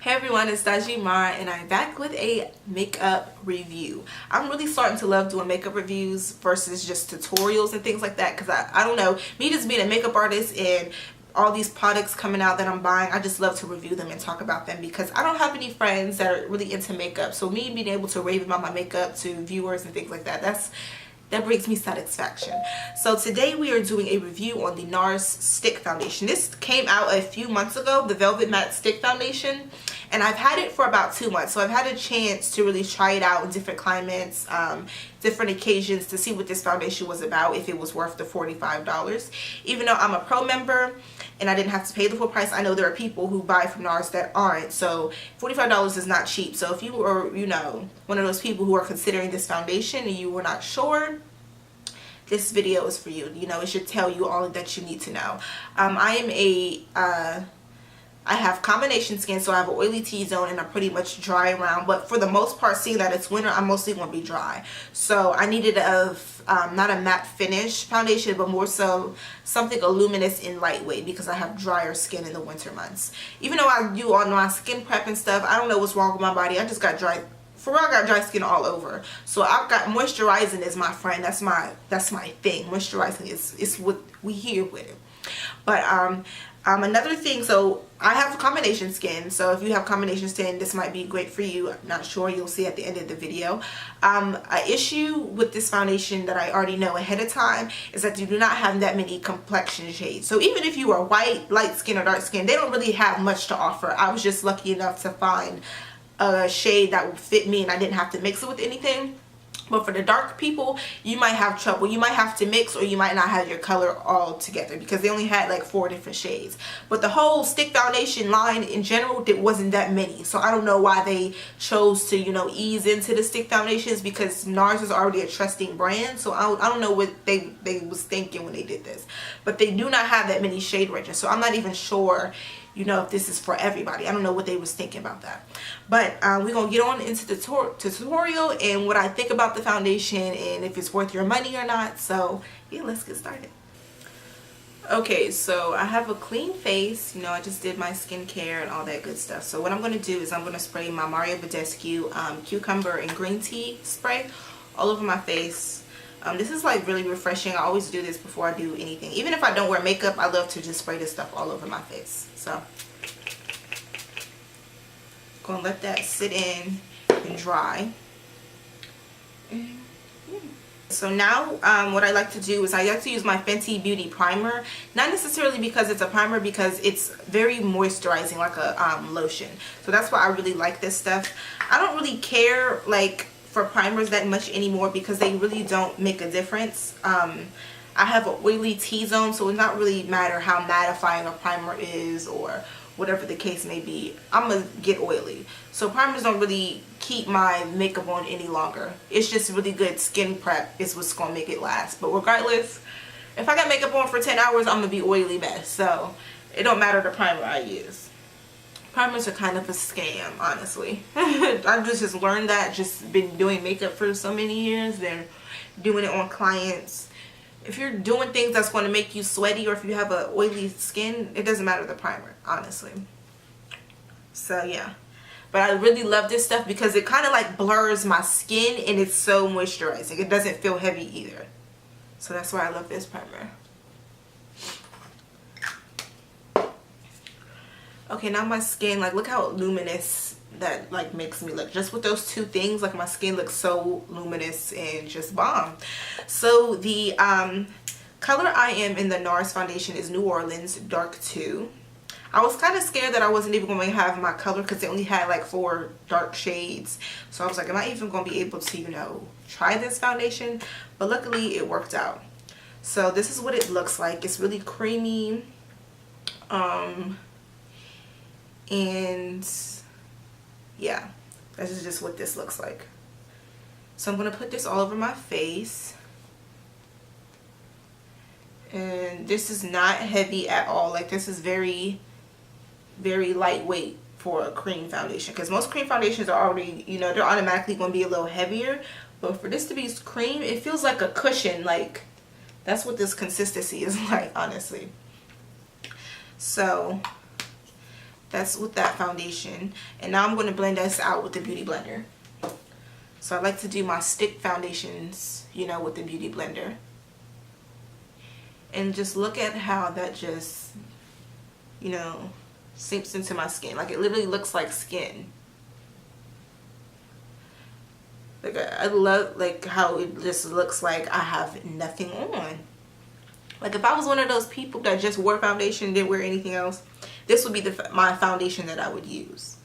Hey everyone, it's Dalji and I'm back with a makeup review. I'm really starting to love doing makeup reviews versus just tutorials and things like that, because I don't know, me just being a makeup artist and all these products coming out that I'm buying, I just love to review them and talk about them because I don't have any friends that are really into makeup. So me being able to rave about my makeup to viewers and things like that, that brings me satisfaction. So today we are doing a review on the Nars stick foundation. This came out a few months ago, the Velvet Matte Stick Foundation, and I've had it for about 2 months. So I've had a chance to really try it out in different climates, different occasions, to see what this foundation was about, if it was worth the $45. Even though I'm a pro member and I didn't have to pay the full price, I know there are people who buy from Nars that aren't. So $45 is not cheap. So if you are, you know, one of those people who are considering this foundation and you were not sure, this video is for you. You know, it should tell you all that you need to know. I have combination skin, so I have an oily T-zone and I'm pretty much dry around, but for the most part, seeing that it's winter, I'm mostly going to be dry. So I needed not a matte finish foundation, but more so something luminous and lightweight because I have drier skin in the winter months. Even though I do all my skin prep and stuff, I don't know what's wrong with my body. I just got dry. For real, I got dry skin all over. So I've got moisturizing is my friend. That's my thing. Moisturizing is what we here with it. But another thing, so I have combination skin, so if you have combination skin, this might be great for you. I'm not sure, you'll see at the end of the video. An issue with this foundation that I already know ahead of time is that you do not have that many complexion shades. So even if you are white, light skin, or dark skin, they don't really have much to offer. I was just lucky enough to find a shade that would fit me and I didn't have to mix it with anything. But for the dark people, you might have trouble. You might have to mix, or you might not have your color all together because they only had like 4 different shades. But the whole stick foundation line in general, there wasn't that many. So I don't know why they chose to, you know, ease into the stick foundations, because Nars is already a trusting brand. So I don't know what they was thinking when they did this. But they do not have that many shade ranges. So I'm not even sure, you know, if this is for everybody. I don't know what they was thinking about that. But we're going to get on into the tutorial and what I think about the foundation and if it's worth your money or not. So yeah, let's get started. Okay, so I have a clean face. You know, I just did my skincare and all that good stuff. So what I'm going to do is I'm going to spray my Baddest cucumber and green tea spray all over my face. This is like really refreshing. I always do this before I do anything. Even if I don't wear makeup, I love to just spray this stuff all over my face. So gonna let that sit in and dry. So now what I like to do is I like to use my Fenty Beauty primer, not necessarily because it's a primer, because it's very moisturizing, like a lotion. So that's why I really like this stuff. I don't really care like for primers that much anymore because they really don't make a difference. I have an oily T-zone, so it not really matter how mattifying a primer is or whatever the case may be. I'm gonna get oily, so primers don't really keep my makeup on any longer. It's just really good skin prep is what's gonna make it last. But regardless, if I got makeup on for 10 hours, I'm gonna be oily mess, so it don't matter the primer I use. Primers are kind of a scam, honestly. I've just learned that, just been doing makeup for so many years. They're doing it on clients. If you're doing things that's going to make you sweaty, or if you have a oily skin, it doesn't matter the primer, honestly. So yeah, but I really love this stuff because it kind of like blurs my skin and it's so moisturizing. It doesn't feel heavy either. So that's why I love this primer. Okay, now my skin, like, look how luminous that like makes me look. Just with those 2 things, like, my skin looks so luminous and just bomb. So the color I am in the Nars foundation is New Orleans Dark 2. I was kind of scared that I wasn't even going to have my color because they only had like 4 dark shades. So I was like, am I even going to be able to, you know, try this foundation? But luckily it worked out. So this is what it looks like. It's really creamy. And yeah, this is just what this looks like. So I'm going to put this all over my face. And this is not heavy at all. Like, this is very, very lightweight for a cream foundation. Because most cream foundations are already, you know, they're automatically going to be a little heavier. But for this to be cream, it feels like a cushion. Like, that's what this consistency is like, honestly. So That's with that foundation. And now I'm going to blend this out with the Beauty Blender. So I like to do my stick foundations, you know, with the Beauty Blender. And just look at how that just, you know, sinks into my skin. Like, it literally looks like skin. Like, I love, like, how it just looks like I have nothing on. Like, if I was one of those people that just wore foundation, didn't wear anything else, this would be my foundation that I would use.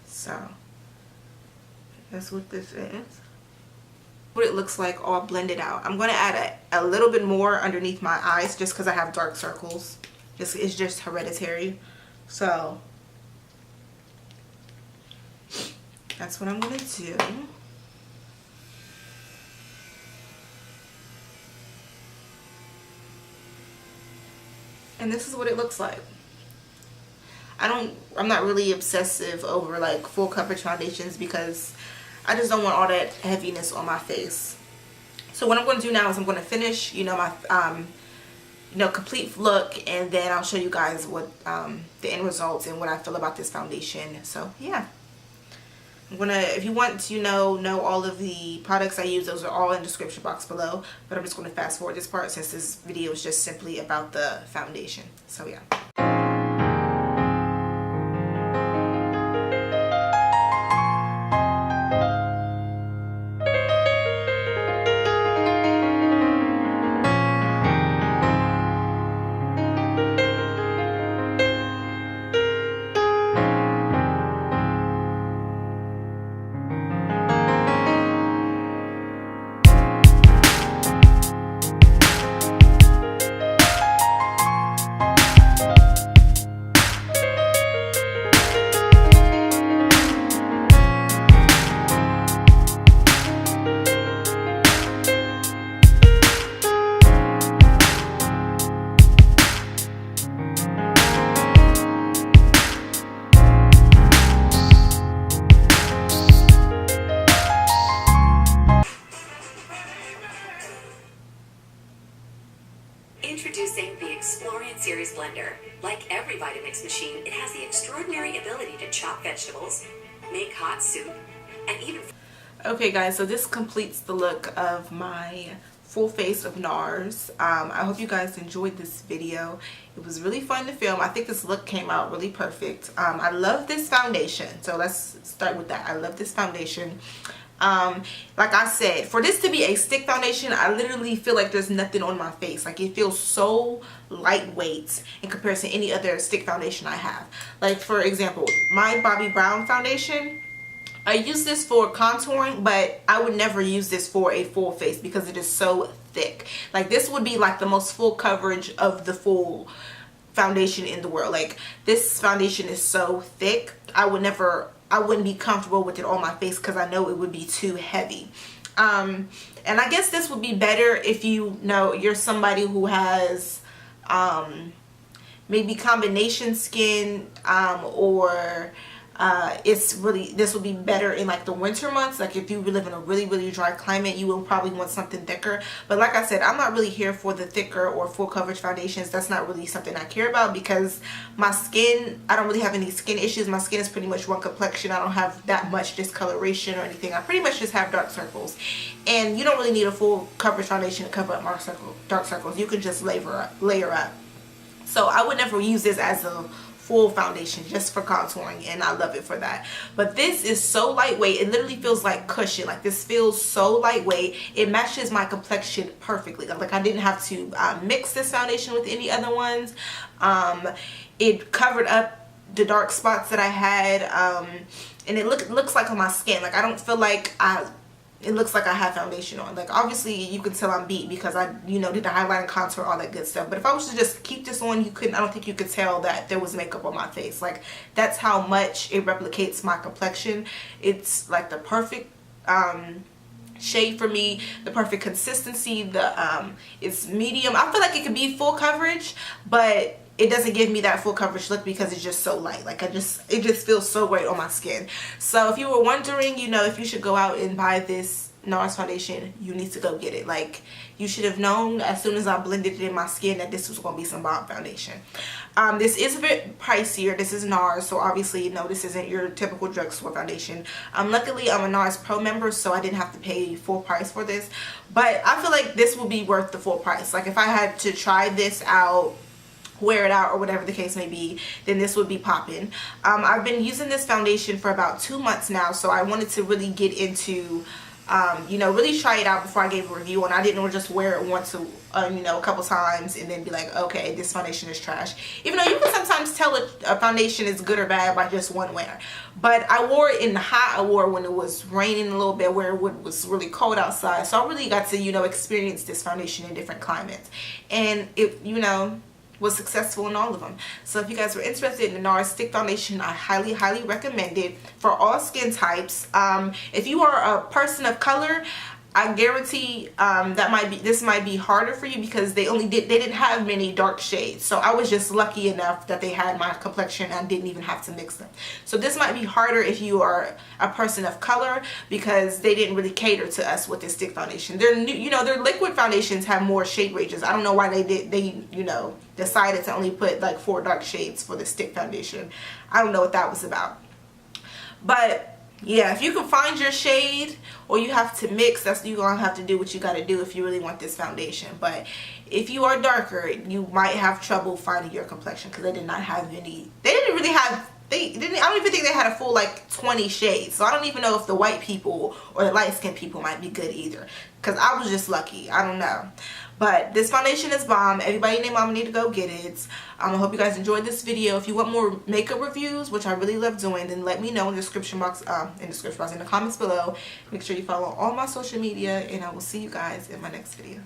So, that's what this is. What it looks like all blended out. I'm going to add a little bit more underneath my eyes just because I have dark circles. It's just hereditary. So, that's what I'm going to do. And this is what it looks like. I'm not really obsessive over like full coverage foundations because I just don't want all that heaviness on my face. So what I'm going to do now is I'm going to finish, you know, my complete look, and then I'll show you guys what the end results and what I feel about this foundation. So yeah, I'm gonna, if you want to know all of the products I use, those are all in the description box below, but I'm just going to fast forward this part since this video is just simply about the foundation. So yeah. Introducing the Explorian Series Blender. Like every Vitamix machine, it has the extraordinary ability to chop vegetables, make hot soup, and even... Okay guys, so this completes the look of my full face of Nars. I hope you guys enjoyed this video. It was really fun to film. I think this look came out really perfect. I love this foundation, so let's start with that. I love this foundation. Like I said, for this to be a stick foundation, I literally feel like there's nothing on my face. Like, it feels so lightweight in comparison to any other stick foundation I have. Like, for example, my Bobbi Brown foundation, I use this for contouring, but I would never use this for a full face because it is so thick. Like, this would be like the most full coverage of the full foundation in the world. Like, this foundation is so thick, I wouldn't be comfortable with it on my face because I know it would be too heavy. And I guess this would be better if you're somebody who has maybe combination skin, or this would be better in like the winter months. Like, if you live in a really dry climate, you will probably want something thicker. But like I said, I'm not really here for the thicker or full coverage foundations. That's not really something I care about because my skin, I don't really have any skin issues. My skin is pretty much one complexion. I don't have that much discoloration or anything. I pretty much just have dark circles, and you don't really need a full coverage foundation to cover up dark circles. You can just layer up. So I would never use this as a full foundation, just for contouring, and I love it for that. But this is so lightweight, it literally feels like cushion. Like, this feels so lightweight, it matches my complexion perfectly. Like, I didn't have to mix this foundation with any other ones. It covered up the dark spots that I had, and it looks like on my skin. Like, I don't feel like it looks like I have foundation on. Like, obviously you can tell I'm beat because I did the highlight and contour, all that good stuff. But if I was to just keep this on, I don't think you could tell that there was makeup on my face. Like, that's how much it replicates my complexion. It's like the perfect shade for me, the perfect consistency. It's medium. I feel like it could be full coverage, but it doesn't give me that full coverage look because it's just so light. Like, it just feels so great on my skin. So if you were wondering, if you should go out and buy this NARS foundation, you need to go get it. Like, you should have known as soon as I blended it in my skin that this was going to be some bomb foundation. This is a bit pricier. This is NARS, so obviously, no, this isn't your typical drugstore foundation. Luckily, I'm a NARS Pro member, so I didn't have to pay full price for this. But I feel like this will be worth the full price. Like, if I had to try this out, wear it out, or whatever the case may be, then this would be popping. I've been using this foundation for about 2 months now, so I wanted to really get into you know, really try it out before I gave a review, and I didn't just wear it once you know, a couple times and then be like, okay, this foundation is trash. Even though you can sometimes tell a foundation is good or bad by just one wear. But I wore it in the hot, I wore it when it was raining a little bit, where it was really cold outside, so I really got to, you know, experience this foundation in different climates, and it, you know, was successful in all of them. So if you guys were interested in the NARS stick foundation, I highly recommend it for all skin types. If you are a person of color, I guarantee this might be harder for you, because they didn't have many dark shades. So I was just lucky enough that they had my complexion and I didn't even have to mix them. So this might be harder if you are a person of color, because they didn't really cater to us with this stick foundation. Their new, you know, their liquid foundations have more shade ranges. I don't know why they you know, decided to only put like 4 dark shades for the stick foundation. I don't know what that was about. But yeah, if you can find your shade, or you have to mix, you're gonna have to do what you gotta do if you really want this foundation. But if you are darker, you might have trouble finding your complexion, because they did not have any. They didn't really have. I don't even think they had a full like 20 shades. So I don't even know if the white people or the light skinned people might be good either, because I was just lucky. I don't know. But this foundation is bomb. Everybody and their mama need to go get it. I hope you guys enjoyed this video. If you want more makeup reviews, which I really love doing, then let me know in the description box, in the comments below. Make sure you follow all my social media, and I will see you guys in my next video.